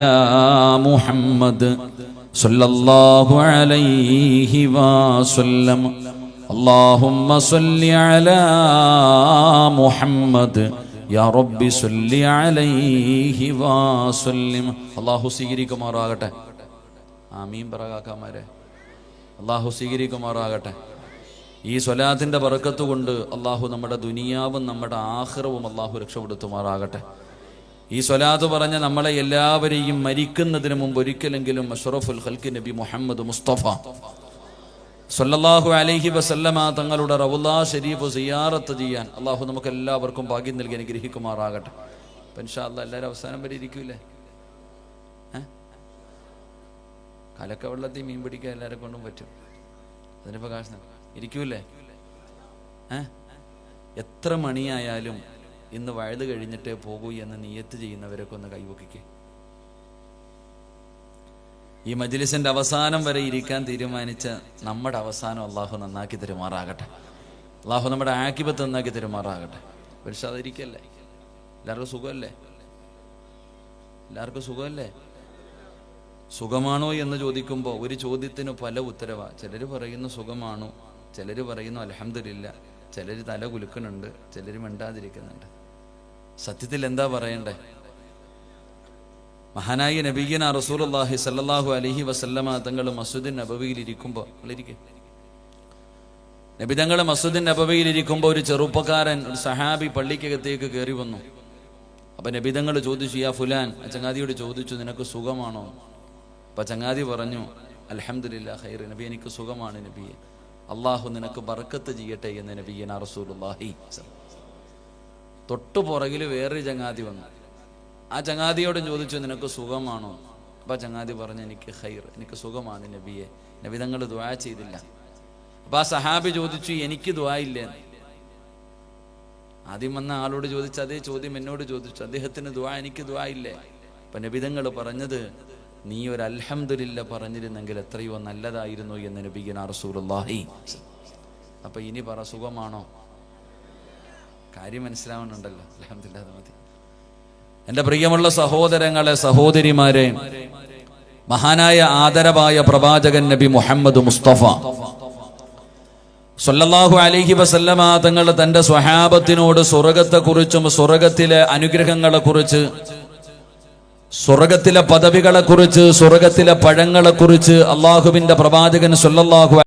محمد صلى الله عليه وسلم اللهم صل على محمد يا رب صل عليه وسلم الله സ്വീകരിക്കുമാറാകട്ടെ. ആമീൻ പറകാക്കാമാരെ. അല്ലാഹു സ്വീകരിക്കുമാറാകട്ടെ. ഈ സ്വലാത്തിന്റെ ബറക്കത്ത് കൊണ്ട് അല്ലാഹു നമ്മുടെ ദുനിയാവും നമ്മുടെ ആഖിറവും അല്ലാഹു രക്ഷപ്പെടുത്തുമാറാകട്ടെ. ഈ സ്വലാത്ത് പറഞ്ഞ നമ്മളെ എല്ലാവരെയും മരിക്കുന്നതിന് മുമ്പ് ഒരിക്കലെങ്കിലും അഷ്റഫുൽ ഖൽഖ് നബി മുഹമ്മദ് മുസ്തഫ സല്ലല്ലാഹു അലൈഹി വസല്ലമ തങ്ങളുടെ റൗള ശരീഫ് സിയാറത്ത് ചെയ്യാൻ അല്ലാഹു നമുക്ക് എല്ലാവർക്കും ഭാഗ്യം നൽകി അനുഗ്രഹിക്കുമാറാകട്ടെ. ഇൻഷാ അല്ലാഹ് എല്ലാവരും അവസാനം വരെ ഇരിക്കൂലേ? കലക്ക വെള്ളത്തിൽ മീൻ പിടിക്കാൻ എല്ലാവരെ കൊണ്ടും പറ്റും. അതിന് പ്രകാശനം ഇരിക്കൂലേ? എത്ര മണിയായാലും ഇന്ന് വഴുത് കഴിഞ്ഞിട്ടേ പോകൂ എന്ന് നിയത്ത് ചെയ്യുന്നവരൊക്കെ ഒന്ന് കൈവക്കിക്കേ. ഈ മജ്ലിസിന്റെ അവസാനം വരെ ഇരിക്കാൻ തീരുമാനിച്ച നമ്മുടെ അവസാനം അള്ളാഹു നന്നാക്കി തരുമാറാകട്ടെ. അള്ളാഹു നമ്മുടെ ആക്കിബത്ത് നന്നാക്കി തരുമാറാകട്ടെ. പരിശാതിരിക്കല്ലേ? എല്ലാവർക്കും സുഖമല്ലേ? എല്ലാവർക്കും സുഖമല്ലേ? സുഖമാണോ എന്ന് ചോദിക്കുമ്പോൾ ഒരു ചോദ്യത്തിന് പല ഉത്തരവാ. ചിലർ പറയുന്നു സുഖമാണോ, ചിലർ പറയുന്നു അൽഹംദുലില്ലാ, ചിലർ തല കുലുക്കുന്നുണ്ട്, ചിലർ മിണ്ടാതിരിക്കുന്നുണ്ട്. സത്യത്തിൽ എന്താ പറയണ്ടേ? മഹാനായ നബിയ്യന റസൂലുള്ളാഹി സ്വല്ലല്ലാഹു അലൈഹി വസല്ലമ തങ്ങൾ മസ്ജിദുൻ നബവിയിൽ ഇരിക്കുമ്പോൾ നബി തങ്ങൾ മസ്ജിദുൻ നബവിയിൽ ഇരിക്കുമ്പോൾ ഒരു ചെറുപ്പക്കാരൻ, ഒരു സഹാബി പള്ളിക്കകത്തേക്ക് കയറി വന്നു. അപ്പൊ നബി തങ്ങൾ ചോദിച്ചു, യാ ഫുലാൻ, ചങ്ങാതിയോട് ചോദിച്ചു, നിനക്ക് സുഖമാണോ? അപ്പൊ ചങ്ങാതി പറഞ്ഞു, അൽഹംദുലില്ലാ ഖൈർ നബി, എനിക്ക് സുഖമാണ് നബിയെ, അള്ളാഹു നിനക്ക് ബർക്കത്ത് ചെയ്യട്ടെ എന്ന് നബിയ്യന റസൂലുള്ളാഹി. തൊട്ടു പുറകിൽ വേറൊരു ചങ്ങാതി വന്നു. ആ ചങ്ങാതിയോട് ചോദിച്ചു, നിനക്ക് സുഖമാണോ? അപ്പൊ ചങ്ങാതി പറഞ്ഞു, എനിക്ക് ഖൈർ, എനിക്ക് സുഖമാണ് നബിയെ. നബി തങ്ങൾ ദുആ ചെയ്തില്ല. അപ്പൊ ആ സഹാബി ചോദിച്ചു, എനിക്ക് ദുആ ഇല്ലേ? ആദ്യം വന്ന ആളോട് ചോദിച്ച അതേ ചോദ്യം എന്നോട് ചോദിച്ചു, അദ്ദേഹത്തിന് ദുആ, എനിക്ക് ദുആ ഇല്ലേ? അപ്പൊ നബി തങ്ങൾ പറഞ്ഞത്, നീ ഒരു അൽഹംദുലില്ലാ പറഞ്ഞിരുന്നെങ്കിൽ എത്രയോ നല്ലതായിരുന്നു എന്ന് നബിയ്യന റസൂലുള്ളാഹി. അപ്പൊ ഇനി പറ, സുഖമാണോ? കാര്യം മനസ്സിലാവുന്നുണ്ടല്ലോ? അൽഹംദുലില്ലാ, അത് മതി. എന്റെ പ്രിയമുള്ള സഹോദരങ്ങളെ, സഹോദരിമാരെ, മഹാനായ ആദരവായ പ്രവാചകൻ നബി മുഹമ്മദ് മുസ്തഫ സല്ലല്ലാഹു അലൈഹി വസല്ലമ തങ്ങൾ തന്റെ സ്വഹാബത്തിനോട് സ്വർഗത്തെക്കുറിച്ചും സ്വർഗത്തിലെ അനുഗ്രഹങ്ങളെക്കുറിച്ച്, സ്വർഗത്തിലെ പദവികളെക്കുറിച്ച്, സ്വർഗത്തിലെ പഴങ്ങളെക്കുറിച്ച് അള്ളാഹുവിന്റെ പ്രവാചകൻ സല്ലല്ലാഹു